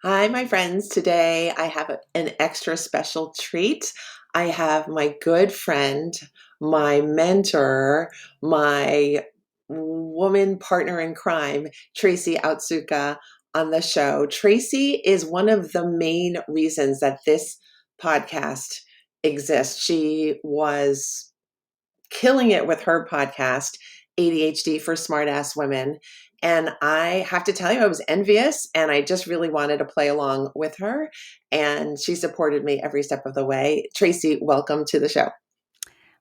Hi, my friends. Today I have an extra special treat. I have my good friend, my mentor, my woman partner in crime, Tracy Otsuka, on the show. Tracy is one of the main reasons that this podcast exists. She was killing it with her podcast, ADHD for Smartass Women. And I have to tell you, I was envious and I just really wanted to play along with her. And she supported me every step of the way. Tracy, welcome to the show.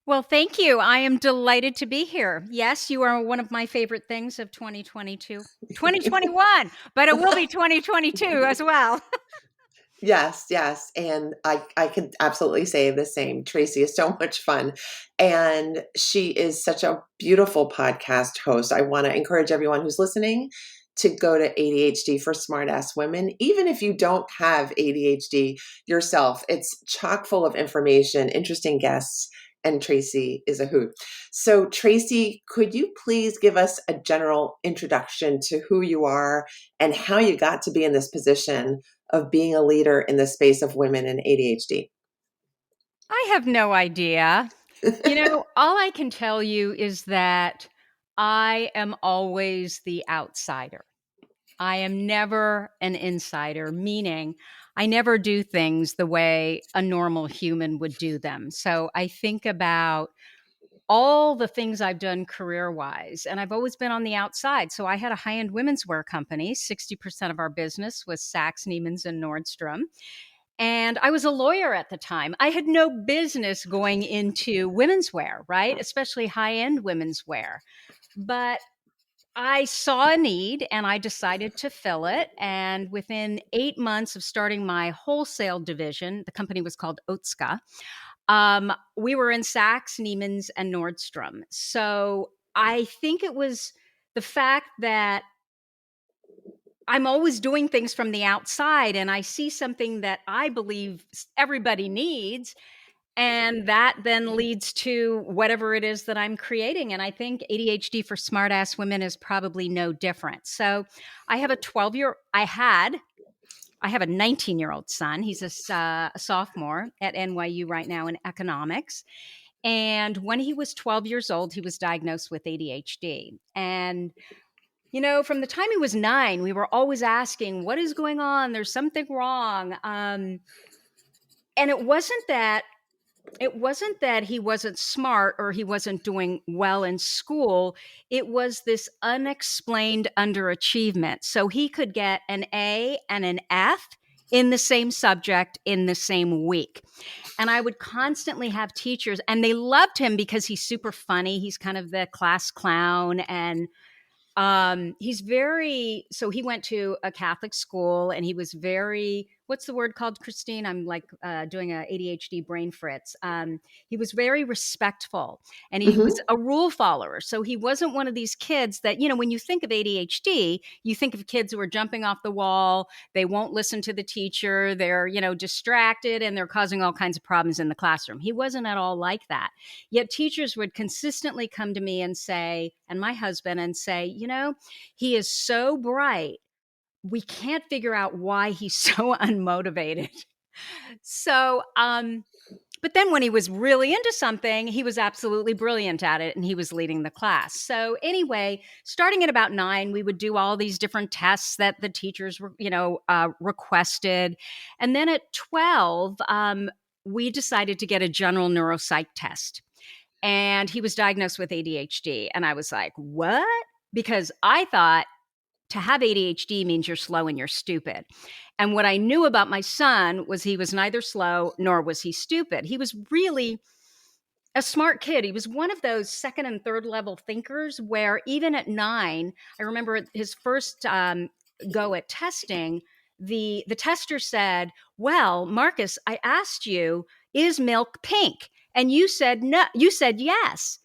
Well, thank you. I am delighted to be here. Yes, you are one of my favorite things of 2022, 2021, but it will be 2022 as well. Yes, yes. And I could absolutely say the same. Tracy is so much fun. And she is such a beautiful podcast host. I want to encourage everyone who's listening to go to ADHD for Smartass Women. Even if you don't have ADHD yourself, it's chock full of information, interesting guests, and Tracy is a hoot. So, Tracy, could you please give us a general introduction to who you are and how you got to be in this position of being a leader in the space of women and ADHD? I have no idea. All I can tell you is that I am always the outsider. I am never an insider, meaning I never do things the way a normal human would do them. So I think about all the things I've done career wise, and I've always been on the outside. So I had a high end women's wear company. 60% of our business was Saks, Neiman's, and Nordstrom. And I was a lawyer at the time. I had no business going into women's wear, right? Especially high end women's wear. But I saw a need and I decided to fill it. And within 8 months of starting my wholesale division, the company was called Otsuka. We were in Saks, Neiman's, and Nordstrom. So I think it was the fact that I'm always doing things from the outside and I see something that I believe everybody needs. And that then leads to whatever it is that I'm creating. And I think ADHD for Smartass Women is probably no different. So I have a 12-year, I have a 19-year-old son. He's a sophomore at NYU right now in economics. And when he was 12 years old, he was diagnosed with ADHD. And, from the time he was 9, we were always asking, what is going on? There's something wrong. And it wasn't that he wasn't smart or he wasn't doing well in school. It was this unexplained underachievement. So he could get an A and an F in the same subject in the same week. And I would constantly have teachers, and they loved him because he's super funny. He's kind of the class clown, and so he went to a Catholic school and he was very, what's the word called, Christine? I'm like doing a ADHD brain fritz. He was very respectful and he was Hmm. a rule follower. So he wasn't one of these kids that, when you think of ADHD, you think of kids who are jumping off the wall. They won't listen to the teacher. They're, distracted and they're causing all kinds of problems in the classroom. He wasn't at all like that. Yet teachers would consistently come to me and say, and my husband, and say, he is so bright. We can't figure out why he's so unmotivated. So, but then when he was really into something, he was absolutely brilliant at it and he was leading the class. So anyway, starting at about 9, we would do all these different tests that the teachers were, requested. And then at 12, we decided to get a general neuropsych test. And he was diagnosed with ADHD. And I was like, what? Because I thought to have ADHD means you're slow and you're stupid. And what I knew about my son was he was neither slow nor was he stupid. He was really a smart kid. He was one of those second and third level thinkers where even at 9, I remember his first go at testing, the tester said, well, Marcus, I asked you, is milk pink? And you said no, you said yes.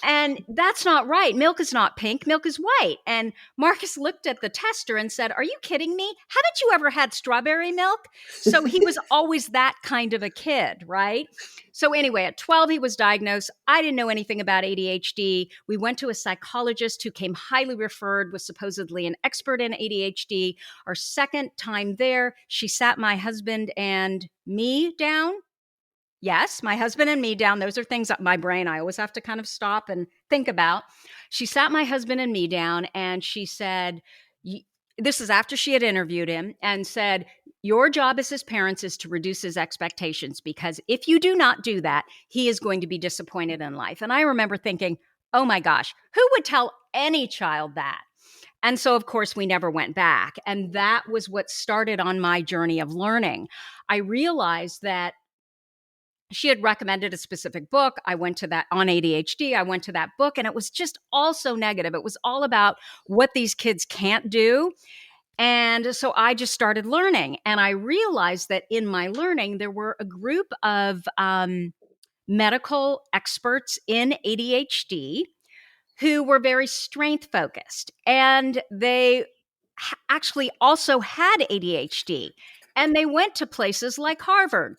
And that's not right. Milk is not pink, milk is white. And Marcus looked at the tester and said, "Are you kidding me? Haven't you ever had strawberry milk?" So he was always that kind of a kid, right? So anyway, at 12, he was diagnosed. I didn't know anything about ADHD. We went to a psychologist who came highly referred, was supposedly an expert in ADHD. Our second time there, she sat my husband and me down. Yes, my husband and me down. Those are things that my brain, I always have to kind of stop and think about. She sat my husband and me down and she said, this is after she had interviewed him, and said, "Your job as his parents is to reduce his expectations, because if you do not do that, he is going to be disappointed in life." And I remember thinking, oh my gosh, who would tell any child that? And so, of course, we never went back. And that was what started on my journey of learning. I realized that she had recommended a specific book. I went to that on ADHD. I went to that book and it was just all so negative. It was all about what these kids can't do. And so I just started learning. And I realized that in my learning, there were a group of medical experts in ADHD who were very strength focused. And they actually also had ADHD. And they went to places like Harvard,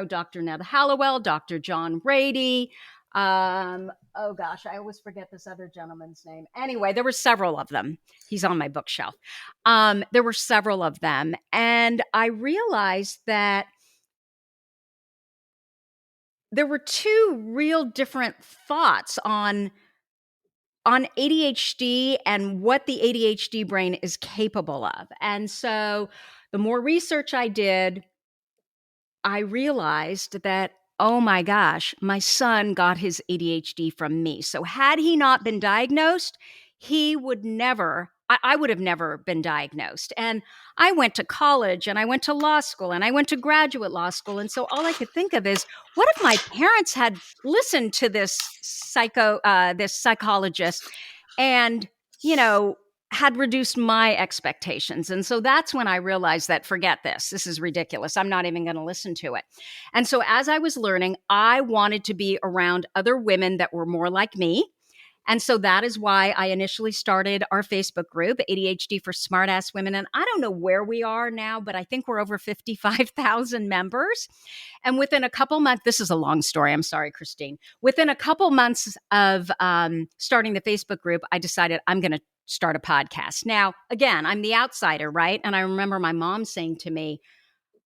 Dr. Ned Hallowell, Dr. John Rady. Oh gosh, I always forget this other gentleman's name. Anyway, there were several of them. He's on my bookshelf. There were several of them. And I realized that there were two real different thoughts on ADHD and what the ADHD brain is capable of. And so the more research I did, I realized that, oh my gosh, my son got his ADHD from me. So had he not been diagnosed, he would never, I would have never been diagnosed. And I went to college and I went to law school and I went to graduate law school. And so all I could think of is, what if my parents had listened to this this psychologist and, had reduced my expectations. And so that's when I realized that, forget this. This is ridiculous. I'm not even going to listen to it. And so as I was learning, I wanted to be around other women that were more like me. And so that is why I initially started our Facebook group, ADHD for Smartass Women. And I don't know where we are now, but I think we're over 55,000 members. And within a couple months, this is a long story. I'm sorry, Christine. Within a couple months of starting the Facebook group, I decided I'm going to start a podcast. Now, again, I'm the outsider, right? And I remember my mom saying to me,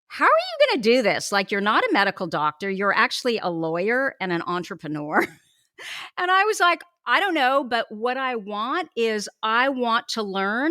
"How are you going to do this? Like, you're not a medical doctor. You're actually a lawyer and an entrepreneur." And I was like, I don't know, but what I want is I want to learn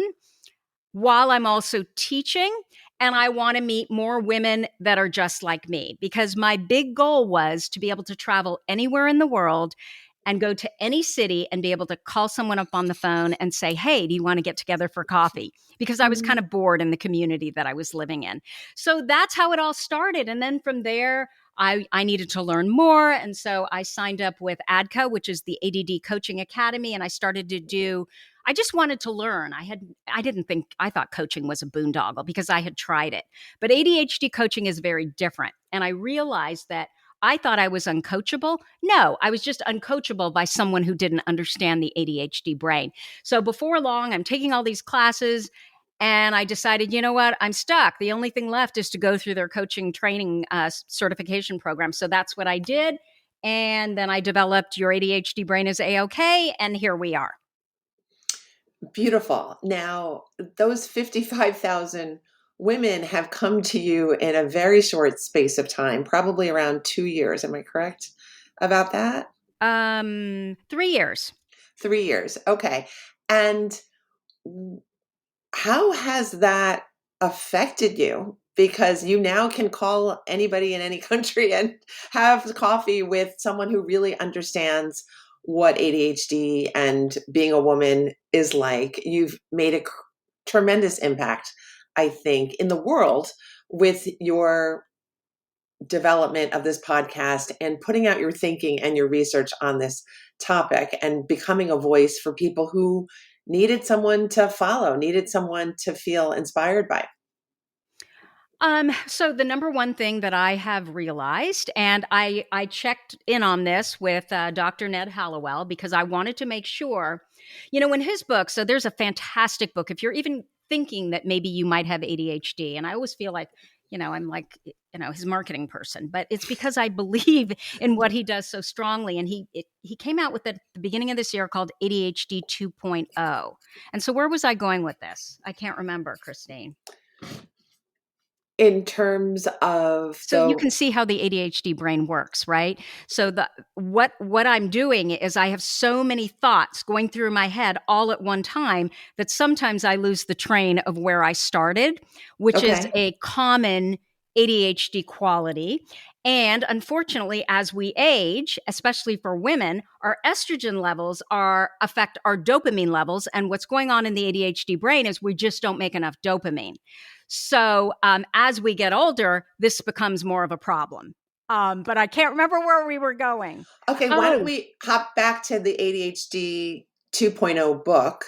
while I'm also teaching. And I want to meet more women that are just like me, because my big goal was to be able to travel anywhere in the world and go to any city and be able to call someone up on the phone and say, "Hey, do you want to get together for coffee?" Because I was kind of bored in the community that I was living in. So that's how it all started. And then from there, I needed to learn more. And so I signed up with ADCA, which is the ADD Coaching Academy. And I started to I just wanted to learn. I thought coaching was a boondoggle because I had tried it. But ADHD coaching is very different. And I realized that I thought I was uncoachable. No, I was just uncoachable by someone who didn't understand the ADHD brain. So before long, I'm taking all these classes and I decided, you know what, I'm stuck. The only thing left is to go through their coaching training certification program. So that's what I did. And then I developed Your ADHD Brain is A-OK, and here we are. Beautiful. Now, those 55,000 women have come to you in a very short space of time, probably around 2 years. Am I correct about that? 3 years. 3 years. Okay. And how has that affected you? Because you now can call anybody in any country and have coffee with someone who really understands what ADHD and being a woman is like. You've made a tremendous impact, I think, in the world with your development of this podcast and putting out your thinking and your research on this topic and becoming a voice for people who needed someone to follow, needed someone to feel inspired by. So the number one thing that I have realized, and I checked in on this with Dr. Ned Hallowell because I wanted to make sure, in his book, so there's a fantastic book. If you're even thinking that maybe you might have ADHD, and I always feel like, I'm like, his marketing person, but it's because I believe in what he does so strongly. And he came out with it at the beginning of this year called ADHD 2.0. And so where was I going with this? I can't remember, Christine. In terms of So you the can see how the ADHD brain works, right? So the what I'm doing is I have so many thoughts going through my head all at one time that sometimes I lose the train of where I started, which is okay, a common ADHD quality. And unfortunately, as we age, especially for women, our estrogen levels affect our dopamine levels. And what's going on in the ADHD brain is we just don't make enough dopamine. So as we get older, this becomes more of a problem. But I can't remember where we were going. okay, why don't Oh, we hop back to the ADHD 2.0 book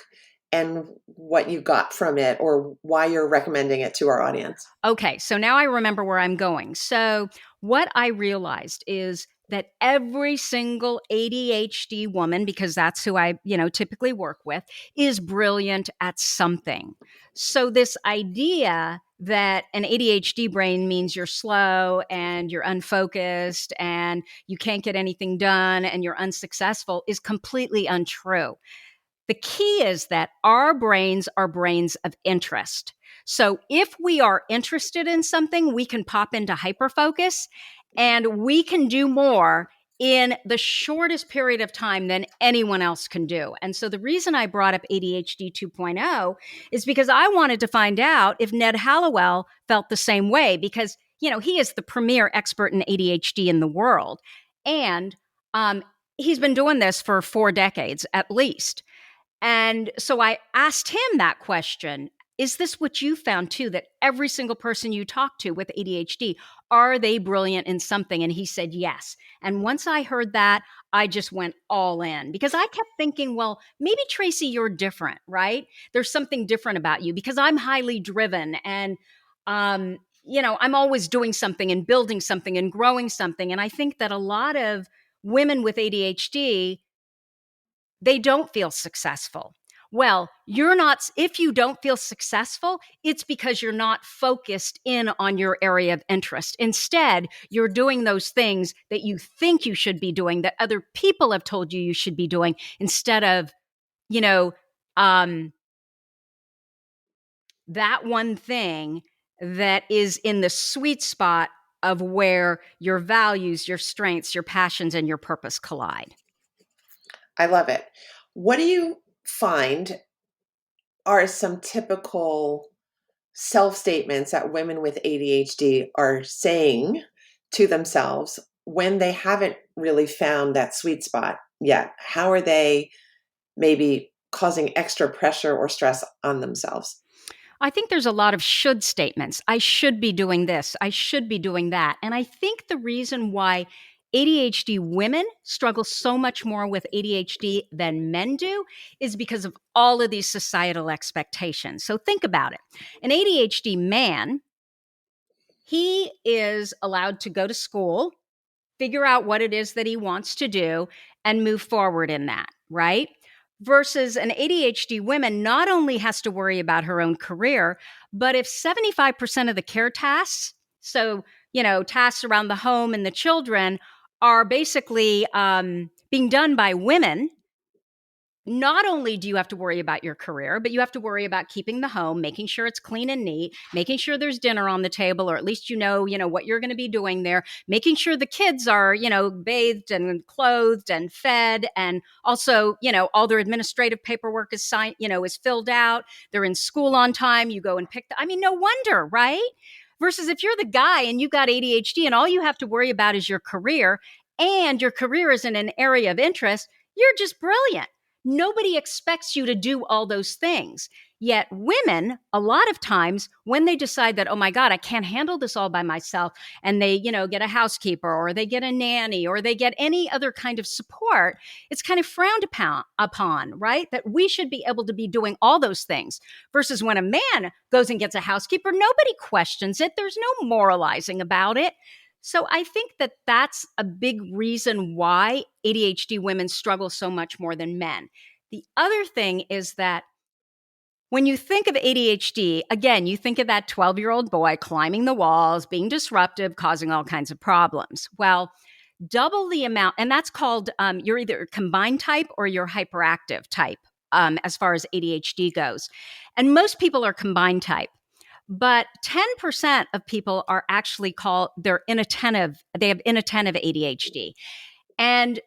and what you got from it or why you're recommending it to our audience? okay. So now I remember where I'm going. So what I realized is that every single ADHD woman, because that's who I, typically work with, is brilliant at something. So this idea that an ADHD brain means you're slow and you're unfocused and you can't get anything done and you're unsuccessful is completely untrue. The key is that our brains are brains of interest. So if we are interested in something, we can pop into hyperfocus and we can do more in the shortest period of time than anyone else can do. And so the reason I brought up ADHD 2.0 is because I wanted to find out if Ned Hallowell felt the same way because, he is the premier expert in ADHD in the world. And he's been doing this for 4 decades at least. And so I asked him that question. Is this what you found too? That every single person you talk to with ADHD, are they brilliant in something? And he said yes. And once I heard that, I just went all in because I kept thinking, well, maybe Tracy, you're different, right? There's something different about you because I'm highly driven and, I'm always doing something and building something and growing something. And I think that a lot of women with ADHD, they don't feel successful. Well, if you don't feel successful, it's because you're not focused in on your area of interest. Instead, you're doing those things that you think you should be doing, that other people have told you you should be doing, instead of, you know, um, that one thing that is in the sweet spot of where your values, your strengths, your passions, and your purpose collide. I love it. What do you find are some typical self statements that women with ADHD are saying to themselves when they haven't really found that sweet spot yet? How are they maybe causing extra pressure or stress on themselves? I think there's a lot of should statements. I should be doing this. I should be doing that. And I think the reason why ADHD women struggle so much more with ADHD than men do is because of all of these societal expectations. So think about it. An ADHD man, he is allowed to go to school, figure out what it is that he wants to do, and move forward in that, right? Versus an ADHD woman not only has to worry about her own career, but if 75% of the care tasks, so, tasks around the home and the children, are basically being done by women, not only do you have to worry about your career, but you have to worry about keeping the home, making sure it's clean and neat, making sure there's dinner on the table, or at least what you're going to be doing there, making sure the kids are, bathed and clothed and fed, and also, all their administrative paperwork is signed, is filled out. They're in school on time. You go and no wonder, right? Versus if you're the guy and you got ADHD and all you have to worry about is your career, and your career is in an area of interest, you're just brilliant Nobody expects you to do all those things. Yet women, a lot of times, when they decide that, oh my God, I can't handle this all by myself, and they, get a housekeeper or they get a nanny or they get any other kind of support, it's kind of frowned upon, right? That we should be able to be doing all those things. Versus when a man goes and gets a housekeeper, nobody questions it. There's no moralizing about it. So I think that that's a big reason why ADHD women struggle so much more than men. The other thing is that when you think of ADHD, again, you think of that 12-year-old boy climbing the walls, being disruptive, causing all kinds of problems. Well, double the amount, and that's called you're either combined type or you're hyperactive type as far as ADHD goes. And most people are combined type. But 10% of people are actually called, they're inattentive, they have inattentive ADHD. And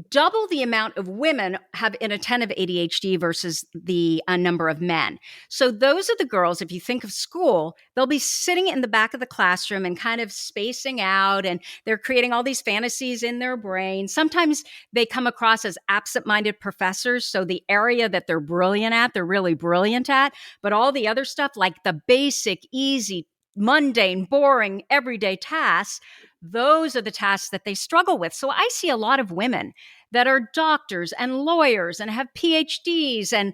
double the amount of women have inattentive ADHD versus the number of men. So those are the girls, if you think of school, they'll be sitting in the back of the classroom and kind of spacing out, and they're creating all these fantasies in their brain. Sometimes they come across as absent-minded professors. So the area that they're brilliant at, they're really brilliant at, but all the other stuff, like the basic, easy, mundane, boring, everyday tasks, those are the tasks that they struggle with. So I see a lot of women that are doctors and lawyers and have PhDs and,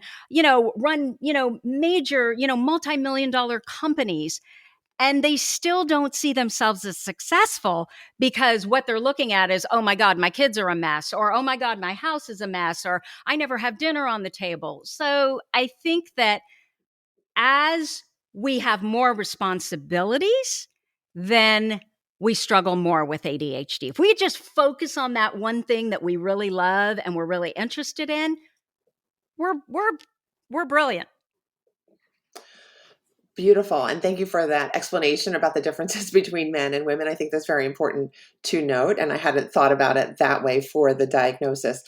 run, major, multi-million dollar companies. And they still don't see themselves as successful because what they're looking at is, oh my God, my kids are a mess, or oh my God, my house is a mess, or I never have dinner on the table. So I think that as we have more responsibilities, then we struggle more with ADHD. If we just focus on that one thing that we really love and we're really interested in, we're brilliant. Beautiful. And thank you for that explanation about the differences between men and women. I think that's very important to note. And I hadn't thought about it that way for the diagnosis.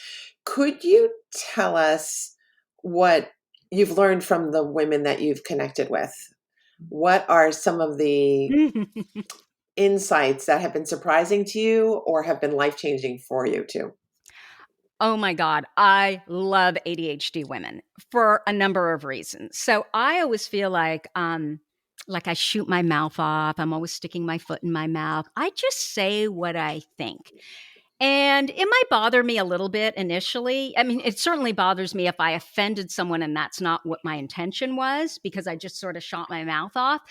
Could you tell us what you've learned from the women that you've connected with? What are some of the insights that have been surprising to you or have been life-changing for you too? Oh my God, I love ADHD women for a number of reasons. So I always feel like I shoot my mouth off. I'm always sticking my foot in my mouth. I just say what I think. And it might bother me a little bit initially. I mean, it certainly bothers me if I offended someone and that's not what my intention was, because I just sort of shot my mouth off.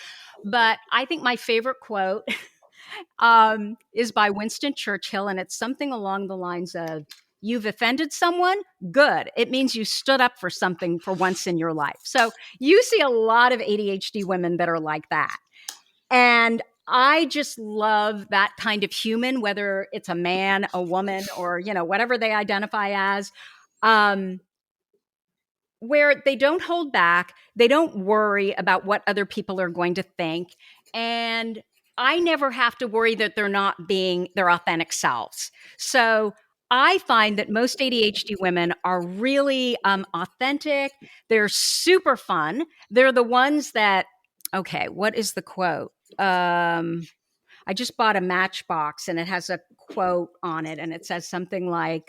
But I think my favorite quote is by Winston Churchill, and it's something along the lines of, you've offended someone? Good. It means you stood up for something for once in your life. So you see a lot of ADHD women that are like that. And I just love that kind of human, whether it's a man, a woman, or, whatever they identify as, where they don't hold back. They don't worry about what other people are going to think. And I never have to worry that they're not being their authentic selves. So I find that most ADHD women are really authentic. They're super fun. They're the ones that, okay, what is the quote? I just bought a Matchbox and it has a quote on it, and it says something like,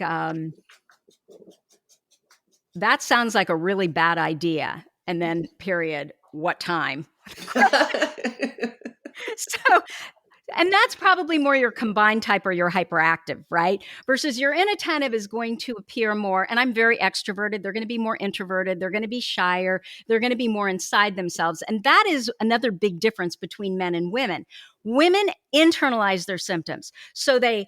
that sounds like a really bad idea. And then period, what time? So, and that's probably more your combined type or your hyperactive, right? Versus your inattentive is going to appear more, and I'm very extroverted. They're going to be more introverted. They're going to be shyer. They're going to be more inside themselves. And that is another big difference between men and women. Women internalize their symptoms. So they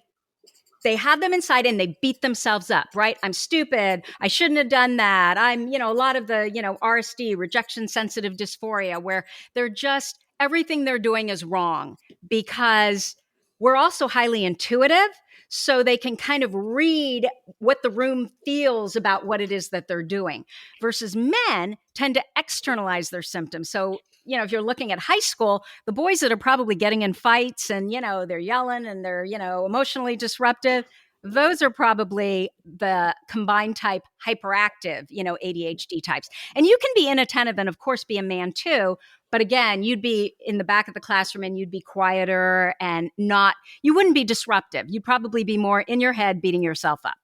have them inside and they beat themselves up, right? I'm stupid. I shouldn't have done that. I'm, a lot of the, RSD, rejection sensitive dysphoria, where they're just, everything they're doing is wrong because we're also highly intuitive. So they can kind of read what the room feels about what it is that they're doing, versus men tend to externalize their symptoms. So, if you're looking at high school, the boys that are probably getting in fights and, they're yelling and they're, emotionally disruptive, those are probably the combined type hyperactive, ADHD types. And you can be inattentive and of course be a man too. But again, you'd be in the back of the classroom and you'd be quieter and you wouldn't be disruptive. You'd probably be more in your head beating yourself up.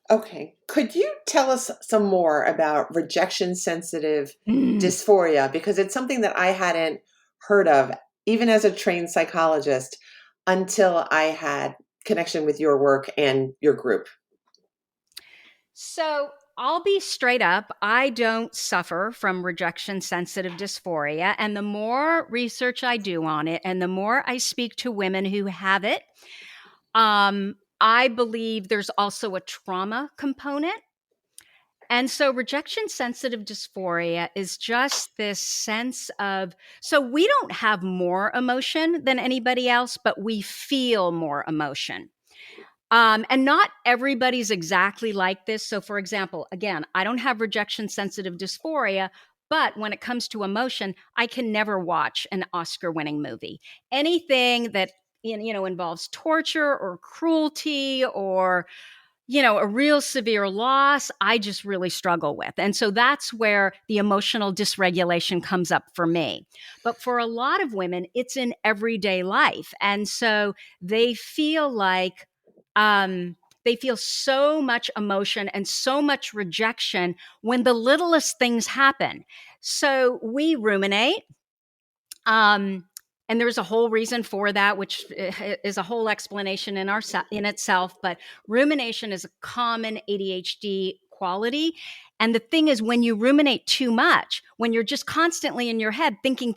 Okay. Could you tell us some more about rejection sensitive Mm. dysphoria? Because it's something that I hadn't heard of, even as a trained psychologist, until I had connection with your work and your group. So I'll be straight up. I don't suffer from rejection sensitive dysphoria. And the more research I do on it and the more I speak to women who have it, I believe there's also a trauma component. And so rejection sensitive dysphoria is just this sense of, so we don't have more emotion than anybody else, but we feel more emotion. And not everybody's exactly like this. So, for example, again, I don't have rejection sensitive dysphoria, but when it comes to emotion, I can never watch an Oscar winning movie. Anything that involves torture or cruelty or a real severe loss, I just really struggle with. And so that's where the emotional dysregulation comes up for me. But for a lot of women, it's in everyday life. And so they feel like, they feel so much emotion and so much rejection when the littlest things happen. So we ruminate. Um, and there's a whole reason for that, which is a whole explanation in itself. But rumination is a common ADHD quality. And the thing is, when you ruminate too much, when you're just constantly in your head thinking,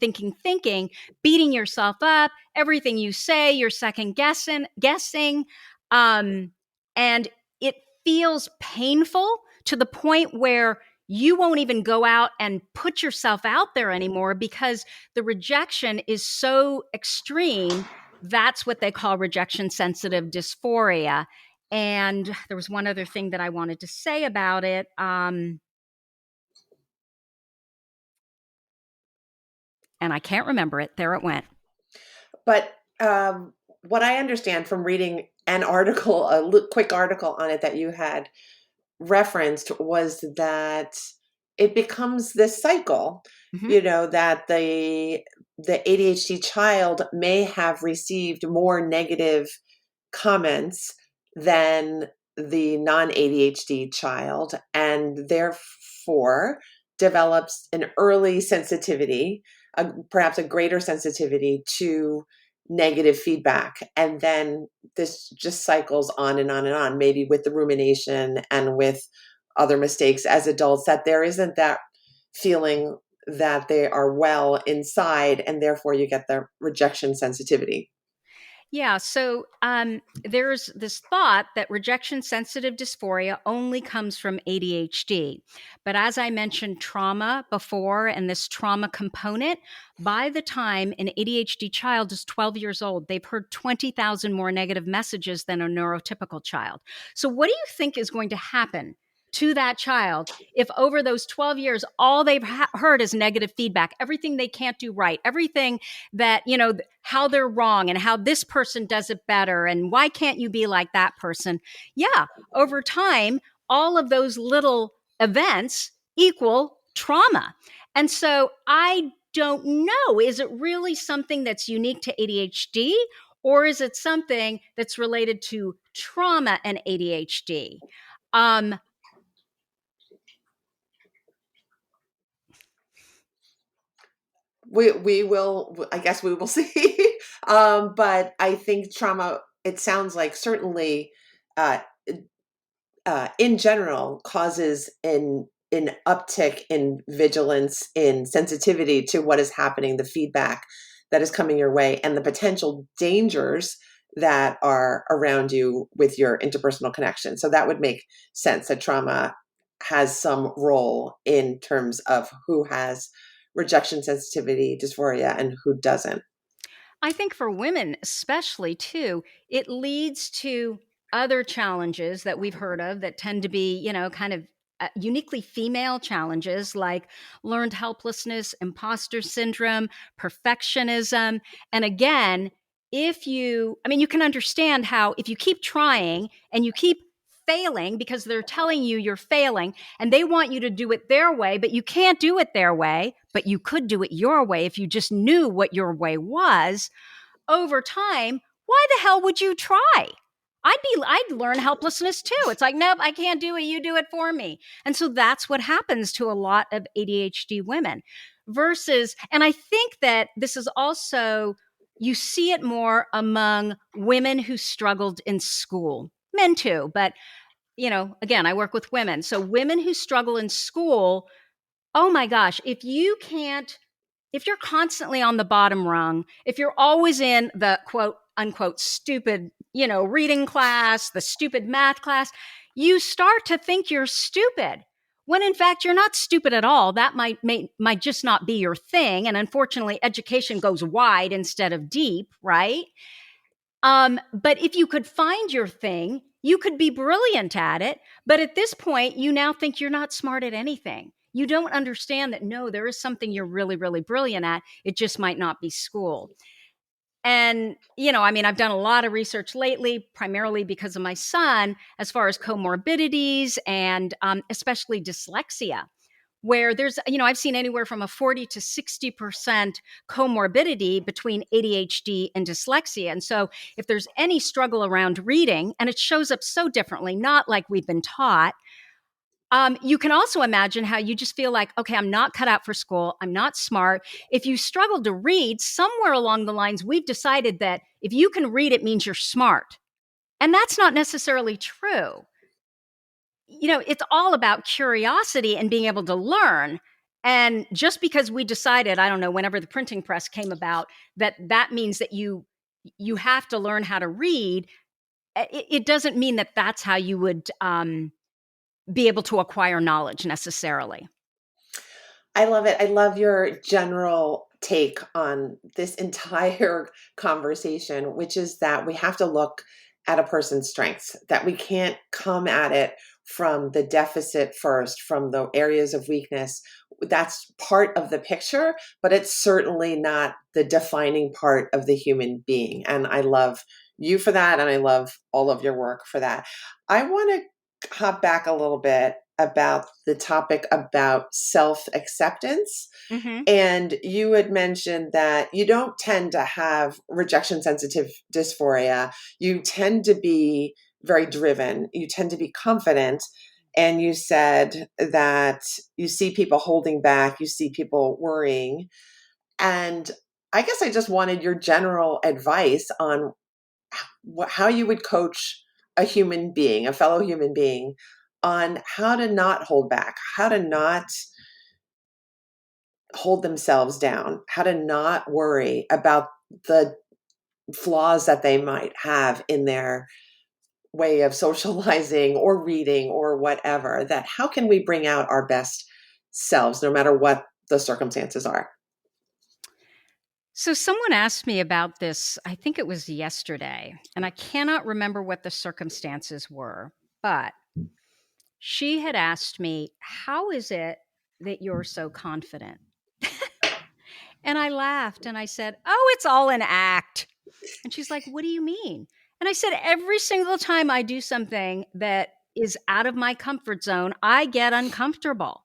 beating yourself up, everything you say, you're second guessing, um, and it feels painful to the point where you won't even go out and put yourself out there anymore because the rejection is so extreme. That's what they call rejection sensitive dysphoria. And there was one other thing that I wanted to say about it. And I can't remember it. There it went. But what I understand from reading an article, quick article on it that you had referenced, was that it becomes this cycle, Mm-hmm. that the ADHD child may have received more negative comments than the non ADHD child, and therefore develops an early sensitivity, perhaps a greater sensitivity to negative feedback. And then this just cycles on and on and on, maybe with the rumination and with other mistakes as adults, that there isn't that feeling that they are well inside, and therefore you get the rejection sensitivity. Yeah. So there's this thought that rejection sensitive dysphoria only comes from ADHD. But as I mentioned, trauma before and this trauma component, by the time an ADHD child is 12 years old, they've heard 20,000 more negative messages than a neurotypical child. So, what do you think is going to happen to that child if over those 12 years, all they've heard is negative feedback, everything they can't do right, everything that, how they're wrong and how this person does it better and why can't you be like that person? Yeah, over time, all of those little events equal trauma. And so I don't know, is it really something that's unique to ADHD or is it something that's related to trauma and ADHD? Um, We will, I guess we will see. But I think trauma, it sounds like, certainly uh, in general causes an uptick in vigilance, in sensitivity to what is happening, the feedback that is coming your way, and the potential dangers that are around you with your interpersonal connection. So that would make sense that trauma has some role in terms of who has rejection sensitivity dysphoria and who doesn't. I think for women, especially too, it leads to other challenges that we've heard of that tend to be, kind of uniquely female challenges like learned helplessness, imposter syndrome, perfectionism. And again, you can understand how if you keep trying and you keep failing because they're telling you you're failing and they want you to do it their way, but you can't do it their way, but you could do it your way if you just knew what your way was over time, why the hell would you try? I'd learn helplessness too. It's like, nope, I can't do it. You do it for me. And so that's what happens to a lot of ADHD women versus, and I think that this is also, you see it more among women who struggled in school, men too, but again, I work with women. So women who struggle in school, oh my gosh, if you're constantly on the bottom rung, if you're always in the quote unquote stupid, reading class, the stupid math class, you start to think you're stupid. When in fact you're not stupid at all. That might just not be your thing. And unfortunately, education goes wide instead of deep, right? But if you could find your thing, you could be brilliant at it. But at this point, you now think you're not smart at anything. You don't understand that, no, there is something you're really, really brilliant at. It just might not be school. And, I've done a lot of research lately, primarily because of my son, as far as comorbidities and especially dyslexia, where there's, I've seen anywhere from a 40 to 60% comorbidity between ADHD and dyslexia. And so if there's any struggle around reading, and it shows up so differently, not like we've been taught, you can also imagine how you just feel like, okay, I'm not cut out for school. I'm not smart. If you struggle to read, somewhere along the lines, we've decided that if you can read, it means you're smart. And that's not necessarily true. It's all about curiosity and being able to learn. And just because we decided, I don't know, whenever the printing press came about, that means that you have to learn how to read, it doesn't mean that that's how you would be able to acquire knowledge necessarily. I love it. I love your general take on this entire conversation, which is that we have to look at a person's strengths, that we can't come at it from the deficit first, from the areas of weakness. That's part of the picture, but it's certainly not the defining part of the human being. And I love you for that. And I love all of your work for that. I want to hop back a little bit about the topic about self-acceptance. Mm-hmm. And you had mentioned that you don't tend to have rejection sensitive dysphoria. You tend to be very driven. You tend to be confident. And you said that you see people holding back, you see people worrying. And I guess I just wanted your general advice on how you would coach a human being, a fellow human being, on how to not hold back, how to not hold themselves down, how to not worry about the flaws that they might have in their way of socializing or reading or whatever, that how can we bring out our best selves no matter what the circumstances are? So someone asked me about this, I think it was yesterday, and I cannot remember what the circumstances were, but she had asked me, how is it that you're so confident? And I laughed and I said, oh, it's all an act. And she's like, what do you mean? And I said, every single time I do something that is out of my comfort zone, I get uncomfortable.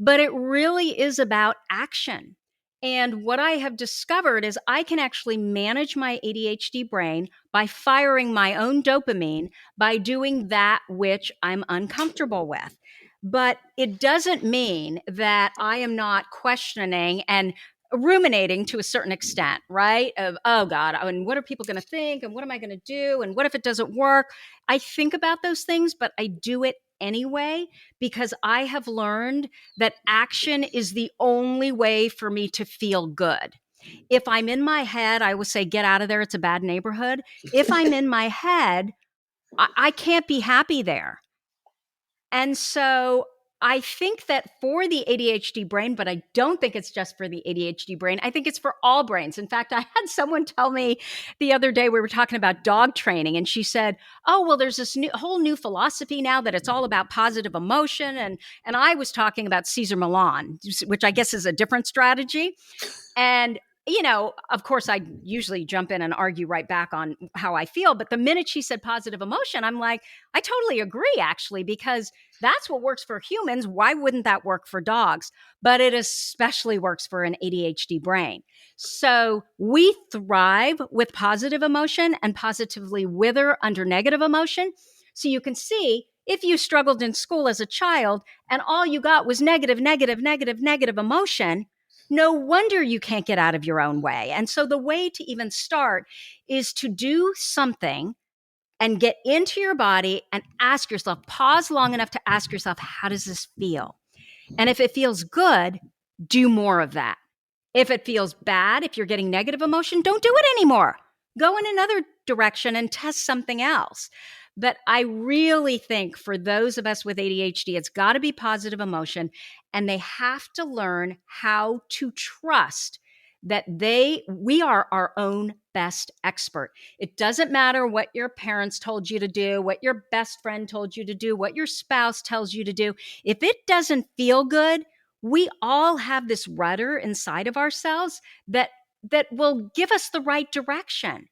But it really is about action. And what I have discovered is I can actually manage my ADHD brain by firing my own dopamine by doing that which I'm uncomfortable with. But it doesn't mean that I am not questioning and ruminating to a certain extent, right? Of, oh God, and what are people going to think? And what am I going to do? And what if it doesn't work? I think about those things, but I do it anyway because I have learned that action is the only way for me to feel good. If I'm in my head, I would say, get out of there. It's a bad neighborhood. If I'm in my head, I can't be happy there. And so I think that for the ADHD brain, but I don't think it's just for the ADHD brain. I think it's for all brains. In fact, I had someone tell me the other day, we were talking about dog training, and she said, oh, well, there's this whole new philosophy now that it's all about positive emotion. And I was talking about Cesar Millan, which I guess is a different strategy. And of course, I usually jump in and argue right back on how I feel. But the minute she said positive emotion, I'm like, I totally agree, actually, because that's what works for humans. Why wouldn't that work for dogs? But it especially works for an ADHD brain. So we thrive with positive emotion and positively wither under negative emotion. So you can see if you struggled in school as a child and all you got was negative, negative, negative, negative emotion, no wonder you can't get out of your own way. And so the way to even start is to do something and get into your body and ask yourself, pause long enough to ask yourself, how does this feel? And if it feels good, do more of that. If it feels bad, if you're getting negative emotion, don't do it anymore. Go in another direction and test something else. But I really think for those of us with ADHD, it's got to be positive emotion, and they have to learn how to trust that we are our own best expert. It doesn't matter what your parents told you to do, what your best friend told you to do, what your spouse tells you to do. If it doesn't feel good, we all have this rudder inside of ourselves that will give us the right direction.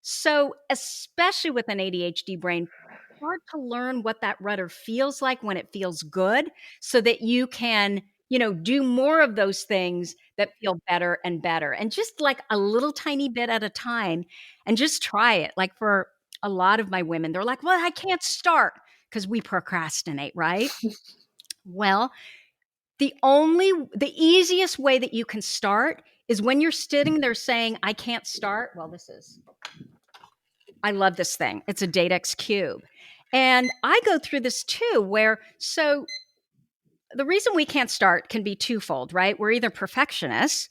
So, especially with an ADHD brain, hard to learn what that rudder feels like when it feels good so that you can, do more of those things that feel better and better. And just like a little tiny bit at a time and just try it. Like for a lot of my women, they're like, "Well, I can't start," because we procrastinate, right? Well, the easiest way that you can start is when you're sitting there saying, "I can't start." Well, I love this thing. It's a Datex cube. And I go through this too, so the reason we can't start can be twofold, right? We're either perfectionists,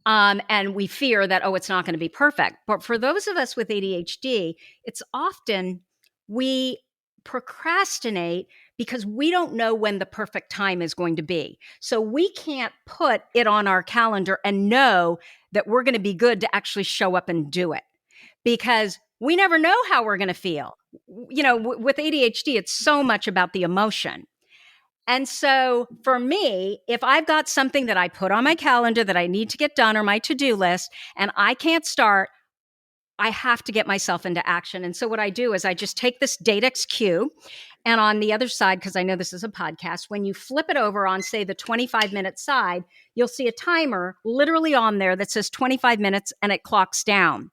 and we fear that, oh, it's not going to be perfect. But for those of us with ADHD, it's often we procrastinate because we don't know when the perfect time is going to be. So we can't put it on our calendar and know that we're going to be good to actually show up and do it because we never know how we're going to feel. With ADHD, it's so much about the emotion. And so for me, if I've got something that I put on my calendar that I need to get done or my to-do list and I can't start, I have to get myself into action. And so what I do is I just take this Datex cube, and on the other side, because I know this is a podcast, when you flip it over on, say, the 25-minute side, you'll see a timer literally on there that says 25 minutes and it clocks down.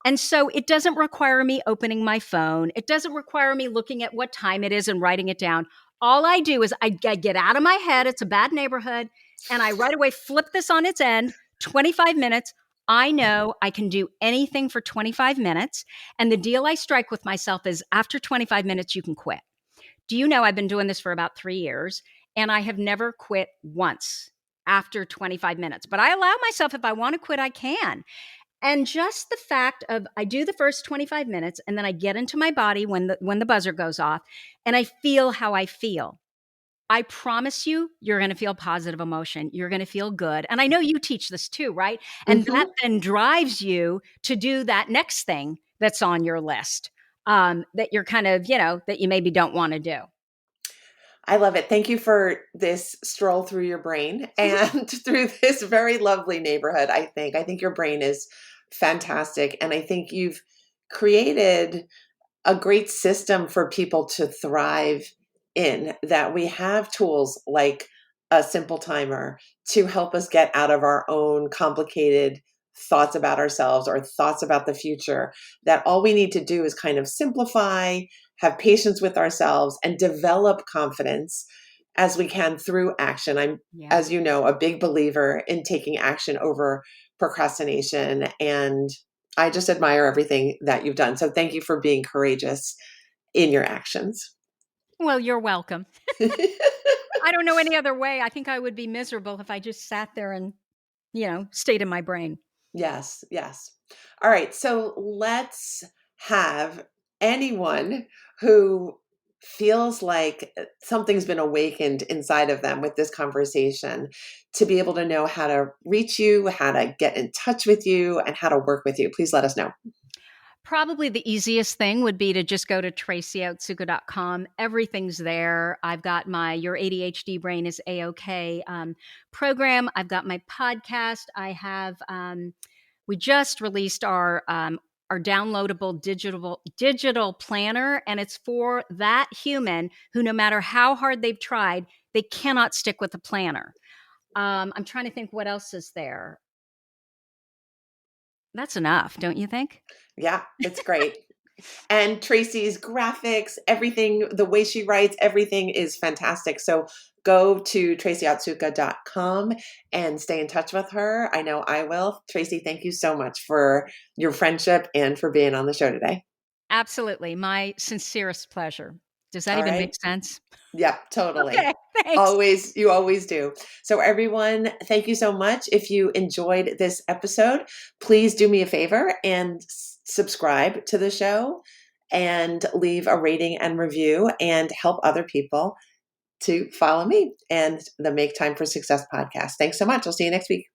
And so it doesn't require me opening my phone. It doesn't require me looking at what time it is and writing it down. All I do is I get out of my head, it's a bad neighborhood, and I right away flip this on its end, 25 minutes. I know I can do anything for 25 minutes. And the deal I strike with myself is after 25 minutes, you can quit. Do you know I've been doing this for about 3 years and I have never quit once after 25 minutes? But I allow myself, if I want to quit, I can. And just the fact of I do the first 25 minutes and then I get into my body when the buzzer goes off and I feel how I feel. I promise you're going to feel positive emotion. You're going to feel good. And I know you teach this too, right? And that Mhm. then drives you to do that next thing that's on your list, that you're kind of, that you maybe don't want to do. I love it. Thank you for this stroll through your brain and through this very lovely neighborhood, I think. I think your brain is fantastic. And I think you've created a great system for people to thrive in, that we have tools like a simple timer to help us get out of our own complicated thoughts about ourselves or thoughts about the future, that all we need to do is kind of simplify, have patience with ourselves, and develop confidence as we can through action. I'm, Yeah. as you know, a big believer in taking action over procrastination, and I just admire everything that you've done. So thank you for being courageous in your actions. Well, you're welcome. I don't know any other way. I think I would be miserable if I just sat there and, stayed in my brain. Yes, yes. All right. So let's have anyone who feels like something's been awakened inside of them with this conversation to be able to know how to reach you, how to get in touch with you, and how to work with you. Please let us know. Probably the easiest thing would be to just go to tracyotsuka.com. Everything's there. I've got my Your ADHD Brain is A-OK program. I've got my podcast. We just released our downloadable digital planner, and it's for that human who, no matter how hard they've tried, they cannot stick with the planner. I'm trying to think what else is there. That's enough, don't you think? Yeah, it's great. And Tracy's graphics, everything, the way she writes, everything is fantastic. So go to tracyotsuka.com and stay in touch with her. I know I will. Tracy, thank you so much for your friendship and for being on the show today. Absolutely. My sincerest pleasure. Does that All even right. make sense? Yep, totally. Okay, thanks. Always, you always do. So, everyone, thank you so much. If you enjoyed this episode, please do me a favor and subscribe to the show and leave a rating and review and help other people to follow me and the Make Time for Success podcast. Thanks so much. I'll see you next week.